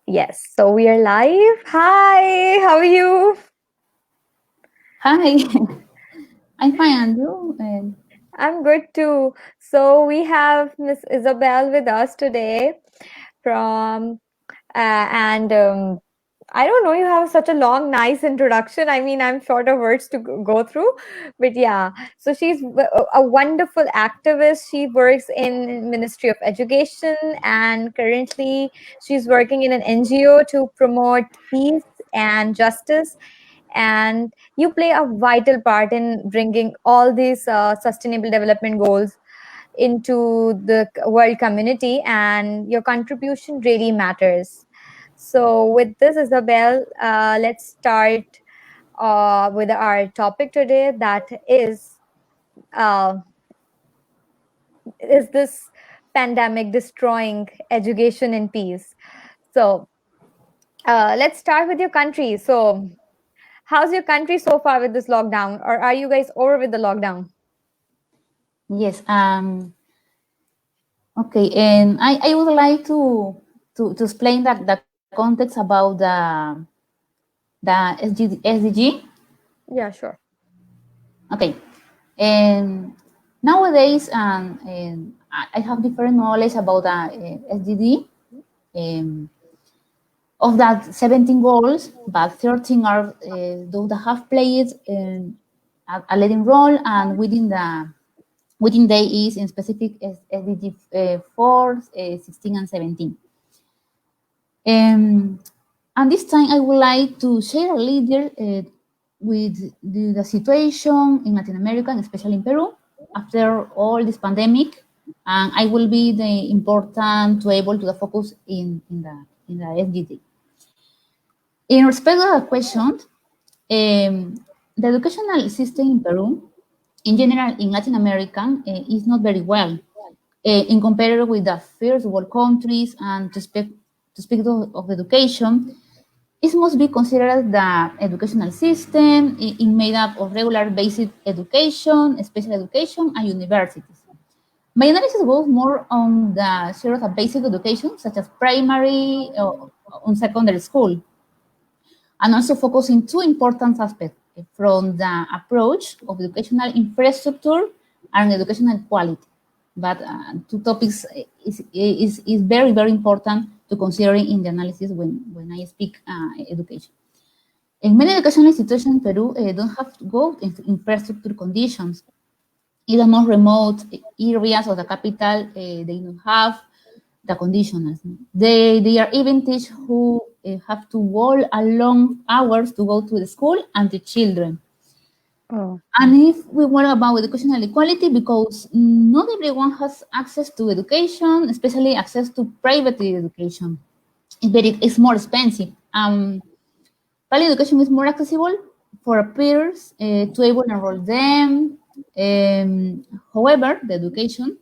Yes, so we are live. Hi, how are you? Hi, I'm fine, and you? I'm good too. So we have Miss Isabel with us today from and I don't know, you have such a long, nice introduction. I mean, I'm short of words to go through, but yeah. So she's a wonderful activist. She works in Ministry of Education, and currently she's working in an NGO to promote peace and justice. And you play a vital part in bringing all these sustainable development goals into the world community, and your contribution really matters. So with this, Isabel, let's start with our topic today, that uh, is this pandemic destroying education and peace? So let's start with your country. So how's your country so far with this lockdown, or are you guys over with the lockdown? Yes. Okay. And I would like to explain that the context about the SDG. Yeah, sure. Okay. And nowadays, I have different knowledge about the SDG. Um, of that 17 goals, but 13 are those that have played a leading role, and within they is in specific SDG 4, 16, and 17. Um, and this time I would like to share a little with the situation in Latin America, and especially in Peru, after all this pandemic. And I will be the important to able to the focus in the SDG. In respect to the question, the educational system in Peru, in general in Latin America, is not very well in comparison with the first world countries. And to speak of education, it must be considered the educational system in made up of regular basic education, special education, and universities. My analysis goes more on the share of the basic education, such as primary or on secondary school, and also focusing two important aspects from the approach of educational infrastructure and educational quality. But two topics is very, very important to consider in the analysis when I speak education. In many educational institutions in Peru, don't have good infrastructure conditions. In the more remote areas of the capital, they don't have the conditionals. They are even teach who have to walk a long hours to go to the school and the children. Oh, And if we worry about educational equality, because not everyone has access to education, especially access to private education. It's more expensive. Public education is more accessible for peers to able to enroll them. However, the education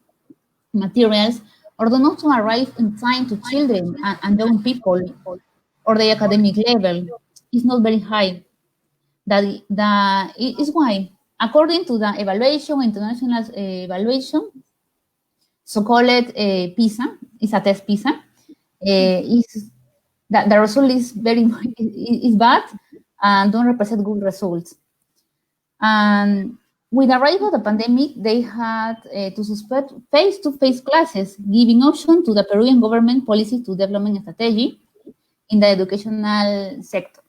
materials or do not arrive in time to children and young people, or the academic level is not very high. That is why, according to the evaluation, international evaluation, so-called PISA, is a test PISA, is that the result is very is bad and don't represent good results. And with the arrival of the pandemic, they had to suspend face-to-face classes, giving option to the Peruvian government policy to development strategy in the educational sector.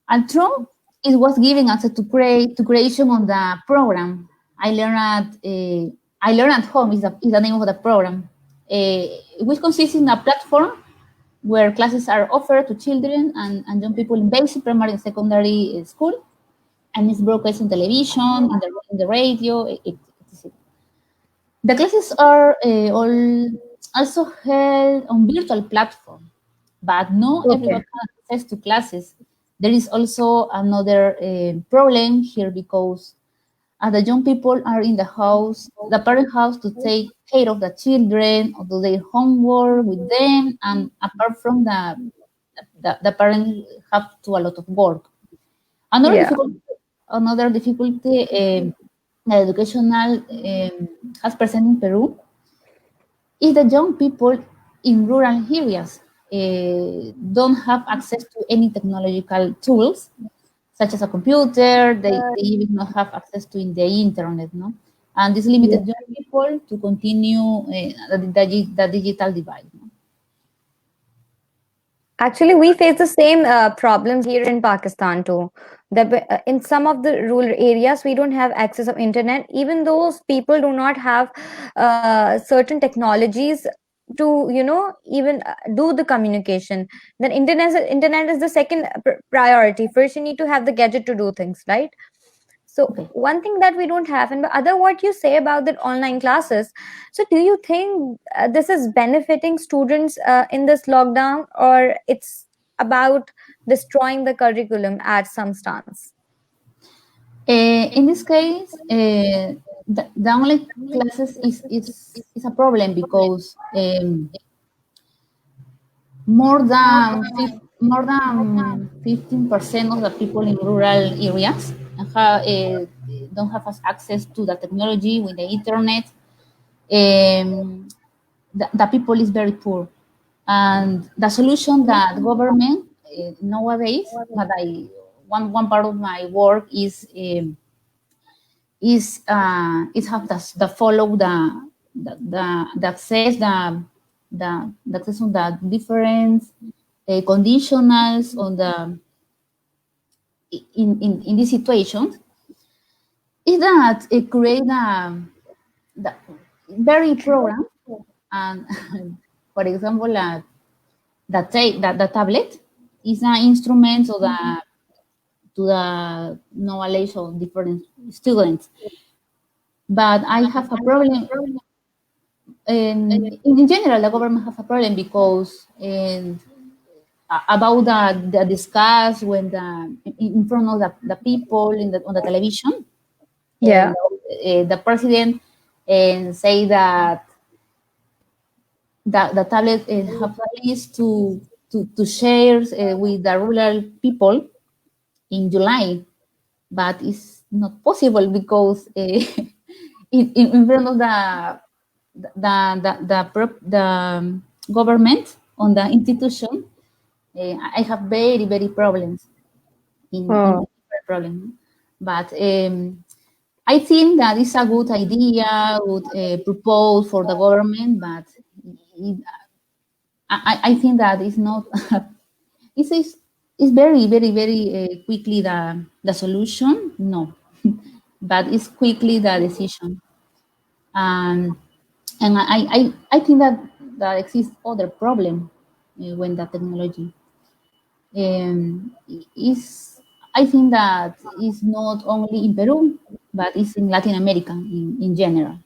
And through it was giving access to creation on the program. I learned at home is the name of the program, which consists in a platform where classes are offered to children and young people in basic primary and secondary school, and it's broadcast in television, in the radio, etc. The classes are all also held on virtual platform, but not okay. everyone has access to classes. There is also another problem here, because the young people are in the house, the parent house to take care of the children or do their homework with them, and apart from the parent have to a lot of work. Another Yeah. difficulty, another difficulty the educational has present in Peru is the young people in rural areas. don't have access to any technological tools, such as a computer. They even not have access to in the internet, no? And this limited young people to continue the digital divide. No? Actually, we face the same problems here in Pakistan too. In some of the rural areas, we don't have access of internet. Even those people do not have certain technologies to, even do the communication. Then internet is the second priority. First, you need to have the gadget to do things, right? So Okay. one thing that we don't have, and the other, what you say about that online classes. So do you think this is benefiting students in this lockdown, or it's about destroying the curriculum at some stance? In this case, the online classes is a problem because more than 15% of the people in rural areas don't have access to the technology with the internet. The people is very poor, and the solution that government nowadays, that I one part of my work is have the follow the access the access on the different conditionals on the in these situations is that it create the very program and for example the tablet is an instrument to the knowledge of different students, but I have a problem. In general, the government have a problem because about the discuss when in front of the people on the television, and Yeah. the president and say that the tablet have a list to share with the rural people in July, but it's not possible because in front of the government on the institution, I have very problems in Oh. different problems. But I think that is a good idea, would propose for the government, but it, I think that is not. It's very quickly the solution. No, but it's quickly the decision. Um, and I think that exists other problem when the technology is. I think that is not only in Peru, but it's in Latin America in general.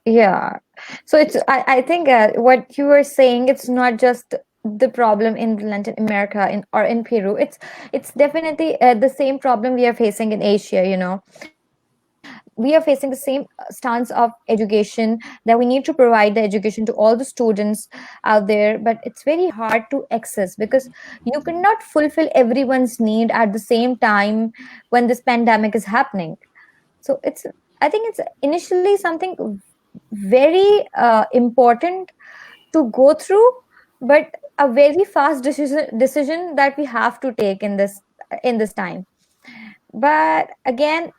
Yeah. So I think what you were saying, it's not just the problem in Latin America or in Peru. It's definitely the same problem we are facing in Asia. We are facing the same stance of education, that we need to provide the education to all the students out there, but it's very hard to access because you cannot fulfill everyone's need at the same time when this pandemic is happening. So I think it's initially something very important to go through, but a very fast decision that we have to take in this time. But again,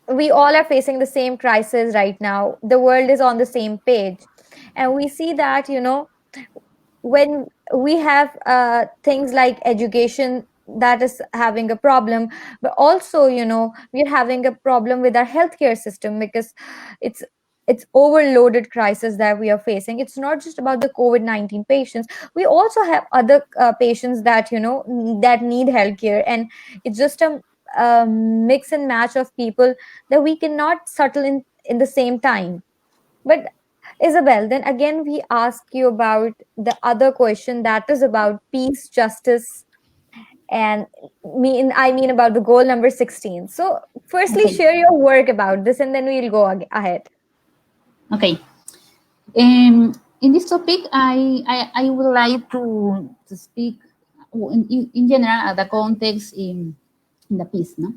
we all are facing the same crisis right now. The world is on the same page, and we see that, when we have things like education that is having a problem, but also, we're having a problem with our healthcare system, because it's it's overloaded crisis that we are facing. It's not just about the COVID-19 patients. We also have other patients that, that need healthcare, and it's just a mix and match of people that we cannot settle in the same time. But Isabel, then again, we ask you about the other question, that is about peace, justice, and I mean about the goal number 16. So, firstly, Okay, share your work about this, and then we'll go ahead. okay. In this topic, I would like to speak in general the context in the peace. No,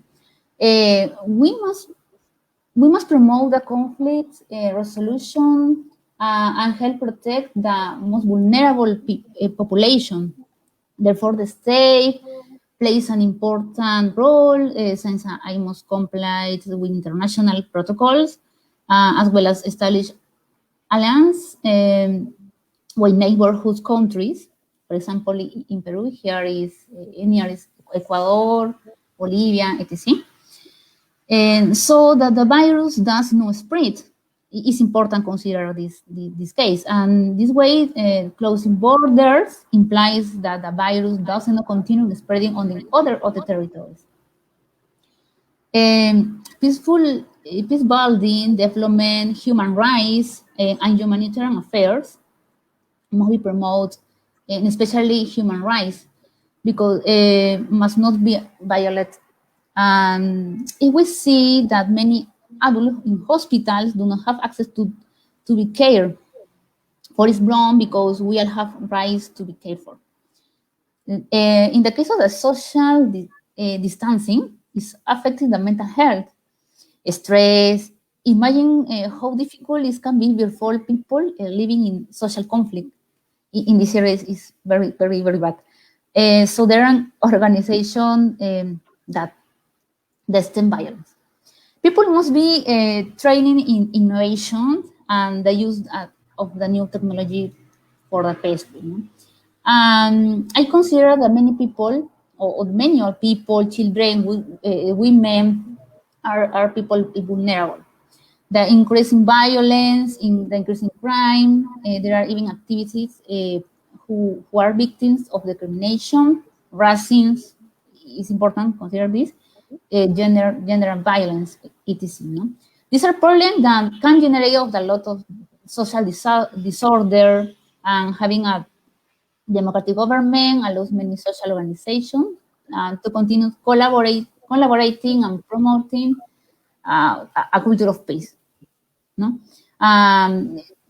we must promote the conflict resolution and help protect the most vulnerable population. Therefore, the state plays an important role since I must comply with international protocols as well as establish alliance with neighborhood countries. For example, in Peru, here is near is Ecuador, Bolivia, etc. And so that the virus does not spread. It's important to consider this case. And this way, closing borders implies that the virus does not continue spreading on the other territories. Peace building, development, human rights, and humanitarian affairs must be promoted, and especially human rights, because must not be violated. If we see that many adults in hospitals do not have access to be cared for, is wrong because we all have rights to be cared for. In the case of the social distancing, is affecting the mental health, stress. Imagine how difficult it can be for people living in social conflict. In this area is very, very, very bad. So there are organizations that stem violence. People must be training in innovation and the use of the new technology for the best. I consider that many people, or many of people, children, women, are people vulnerable. The increasing violence, in the increasing crime, there are even activities who are victims of discrimination, racism. It's important to consider this, gender and violence, etc. No? These are problems that can generate a lot of social disorder, and having a democratic government allows many social organizations to continue collaborating and promoting a culture of peace. No?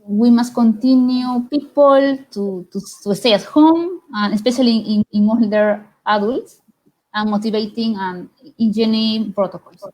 We must continue people to stay at home, especially in older adults, and motivating and engineering protocols.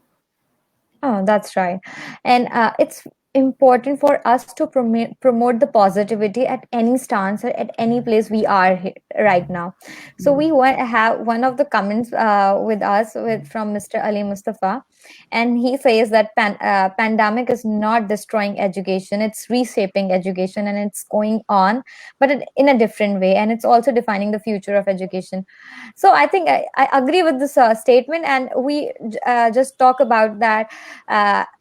Oh, that's right. And it's important for us to promote the positivity at any stance or at any place we are right now. So we have one of the comments with us with from Mr. Ali Mustafa, and he says that pandemic is not destroying education; it's reshaping education, and it's going on, but in a different way, and it's also defining the future of education. So I think I agree with this statement, and we just talk about that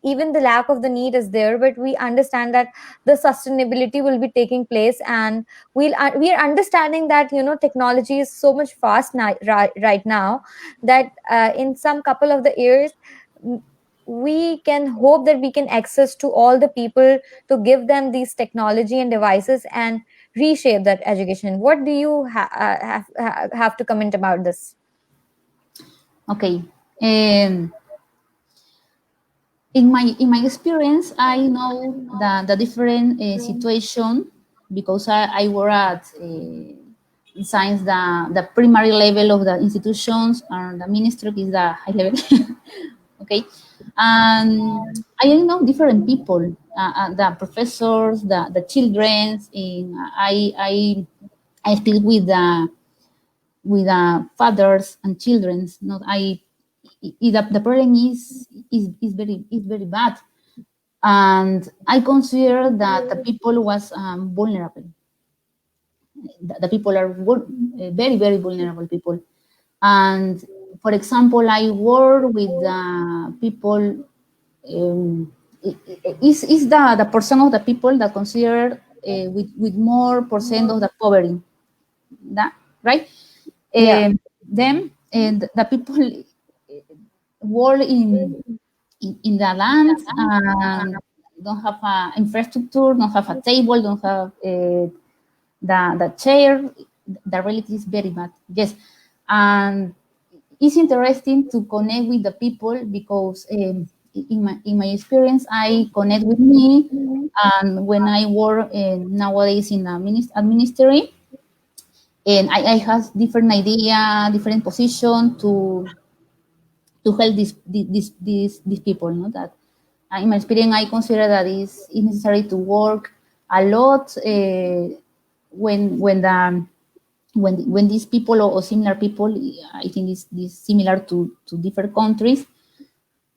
even the lack of the need is there, but we understand that the sustainability will be taking place, and we are understanding that technology is so much fast now, right now, that in some couple of the years we can hope that we can access to all the people to give them these technology and devices and reshape that education. What do you have to comment about this? Okay. In my experience, I know the different situation, because I work at science, the primary level of the institutions, and the ministry is the high level. Okay. I know different people, the professors, the children. I speak with the fathers and children. Not I. The problem is very bad, and I consider that the people was vulnerable. The people are very, very vulnerable people. And for example, I work with people. Is the percent of the people that consider with more percent of the poverty, that right? Yeah. Them and the people work in the land, and don't have infrastructure, don't have a table, don't have the chair. The reality is very bad. Yes, and it's interesting to connect with the people, because in my experience, I connect with me, and when I work nowadays in a ministry, and I have different idea, different position to help these people. That in my experience, I consider that it's necessary to work a lot when these people or similar people, I think this similar to different countries,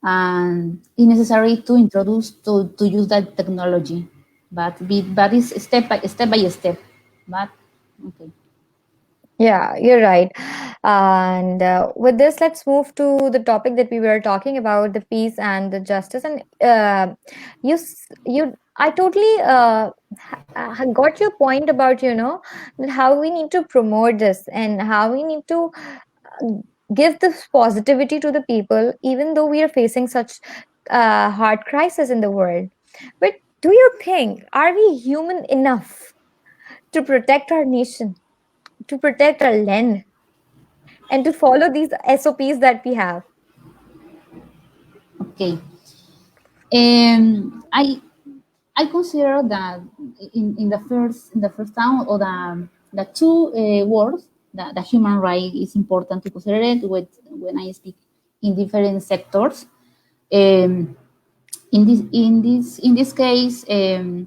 and it's necessary to introduce to use that technology, but it's step by step. But okay, Yeah, you're right. And with this, let's move to the topic that we were talking about, the peace and the justice. And I totally got your point about, that how we need to promote this and how we need to uh, give this positivity to the people, even though we are facing such hard crisis in the world. But do you think, are we human enough to protect our nation, to protect our land, and to follow these SOPs that we have? okay. I consider that in the first time, or the two words, the human right is important to consider it when I speak in different sectors. Um, in this case, I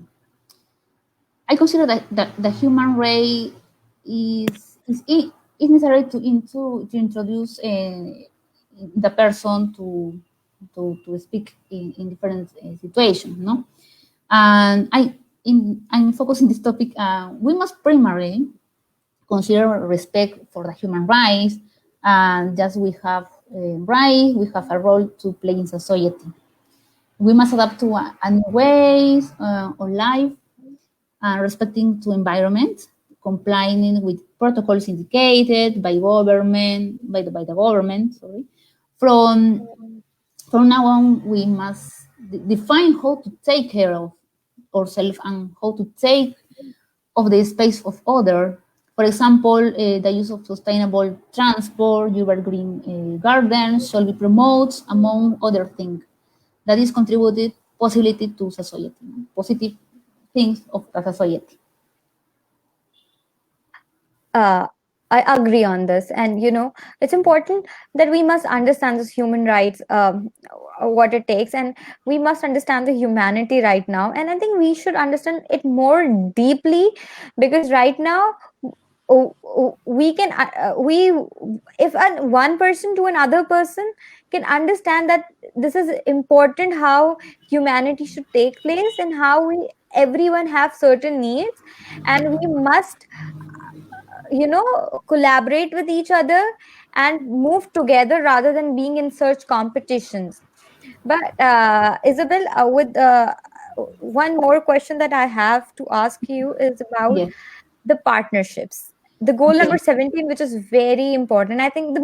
consider that the human right is necessary to introduce the person to speak in different situations, no? And I'm focusing this topic. We must primarily consider respect for the human rights, and just we have rights, we have a role to play in society. We must adapt to a new ways of life, respecting to environment, complying with protocols indicated by the government. Sorry. From from now on, we must define how to take care of ourselves and how to take of the space of other. For example, the use of sustainable transport, urban green gardens shall be promoted, among other things. That is contributed positively to society, positive things of the society. uh, I agree on this. And, it's important that we must understand this human rights, what it takes, and we must understand the humanity right now. And I think we should understand it more deeply, because right now, we can, we, if one person to another person can understand that this is important, how humanity should take place, and how everyone have certain needs, and we must collaborate with each other and move together rather than being in such competitions. But Isabel, with one more question that I have to ask you is about Yes. the partnerships, the goal number Okay. 17, which is very important. I think it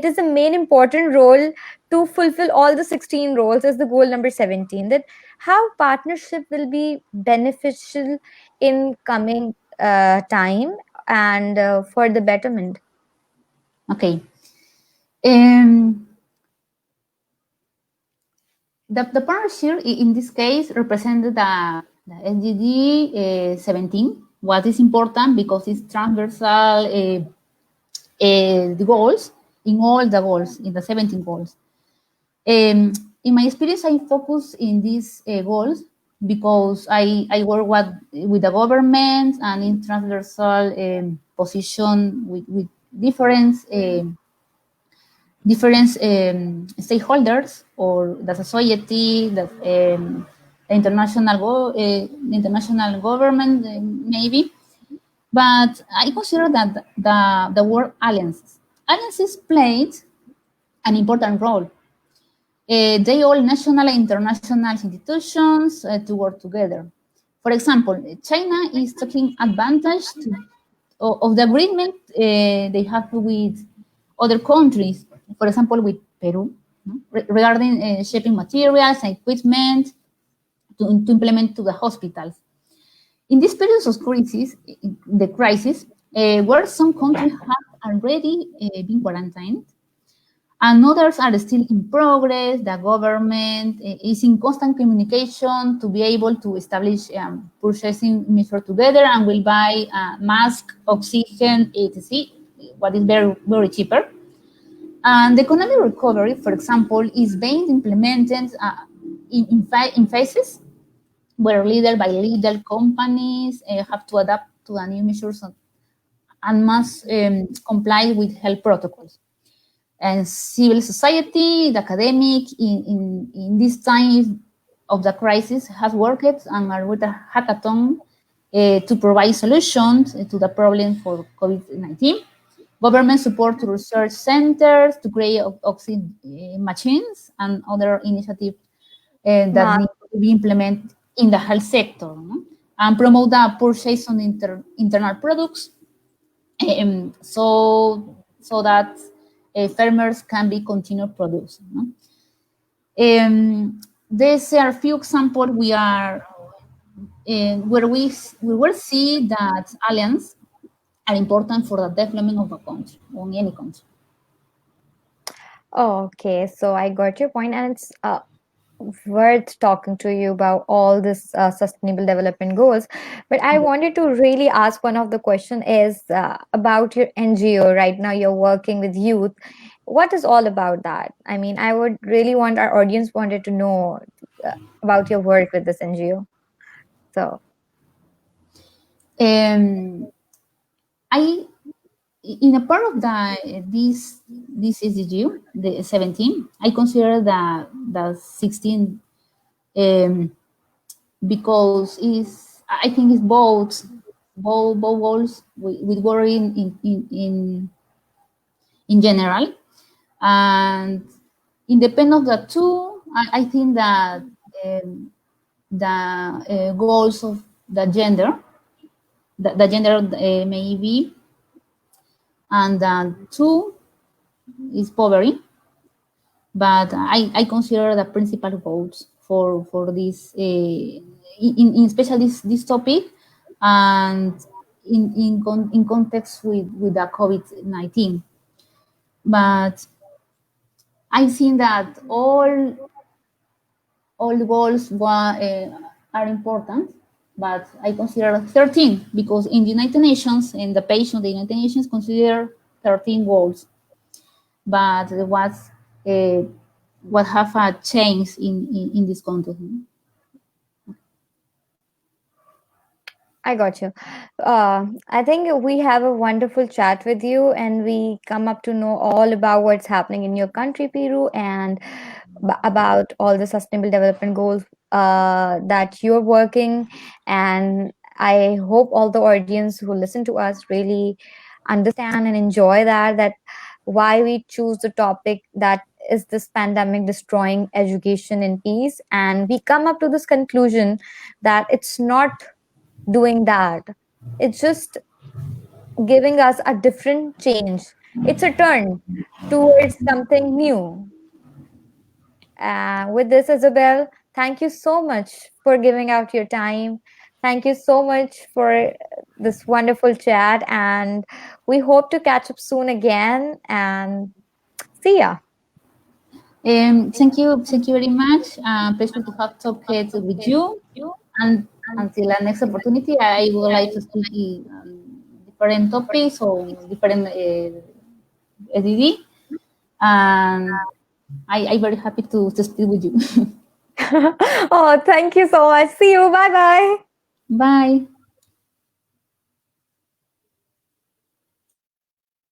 is the main important role to fulfill all the 16 roles, is the goal number 17, that how partnership will be beneficial in coming time, and for the betterment. Okay. Um, the partnership in this case represented the SDG 17. What is important because it's transversal the goals in all the goals in the 17 goals. In my experience, I focus in these goals because I work with the government and in transversal position with different stakeholders or the society, the international government, maybe. But I consider that the word alliances played an important role. They all national and international institutions to work together. For example, China is taking advantage of the agreement they have with other countries. For example, with Peru, no? Regarding shipping materials and equipment to implement to the hospitals. In this period of crisis, where some countries have already been quarantined, and others are still in progress. The government is in constant communication to be able to establish purchasing measure together and will buy mask, oxygen, etc., what is very, very cheaper. And the economic recovery, for example, is being implemented in phases. where little by little companies have to adapt to the new measures and must comply with health protocols. And civil society, the academic, in this time of the crisis, has worked and with a hackathon to provide solutions to the problem for COVID-19. Government support to research centers to create oxygen machines and other initiatives that Ma need to be implemented in the health sector, no? And promote the purchase on internal products, so that farmers can be continue producing. No? These are a few examples we are where we will see that alliances are important for the development of a country, or any country. Okay, so I got your point, and it's worth talking to you about all this sustainable development goals. But I wanted to really ask one of the question is about your NGO. Right now, you're working with youth. What is all about that? I mean, I would really want our audience wanted to know uh, about your work with this NGO. So, Um, I in a part of this SDG, the 17, I consider the 16 um, because I think it's both goals with worry in general, and independent of the two, I think that the goals of the gender, the gender maybe, and two is poverty, but I consider the principal goals for this in special this topic, and in context with the COVID-19. But I think that all the goals are important, but I consider 13 because in the United Nations, in the page of the United Nations, consider 13 goals, but uh, what have a change in this context. I got you. I think we have a wonderful chat with you, and we come up to know all about what's happening in your country, Peru, and about all the sustainable development goals that you're working. And I hope all the audience who listen to us really understand and enjoy that why we choose the topic that is this pandemic destroying education and peace, and we come up to this conclusion that it's not doing that. It's just giving us a different change. It's a turn towards something new. With this, Isabel, thank you so much for giving out your time. Thank you so much for this wonderful chat, and we hope to catch up soon again. And see ya. Thank you very much. Pleasure to have talked with you. And until our next opportunity, I would like to speak different topics or different SDD. And I'm very happy to speak with you. Oh, thank you so much. See you. Bye bye. Bye.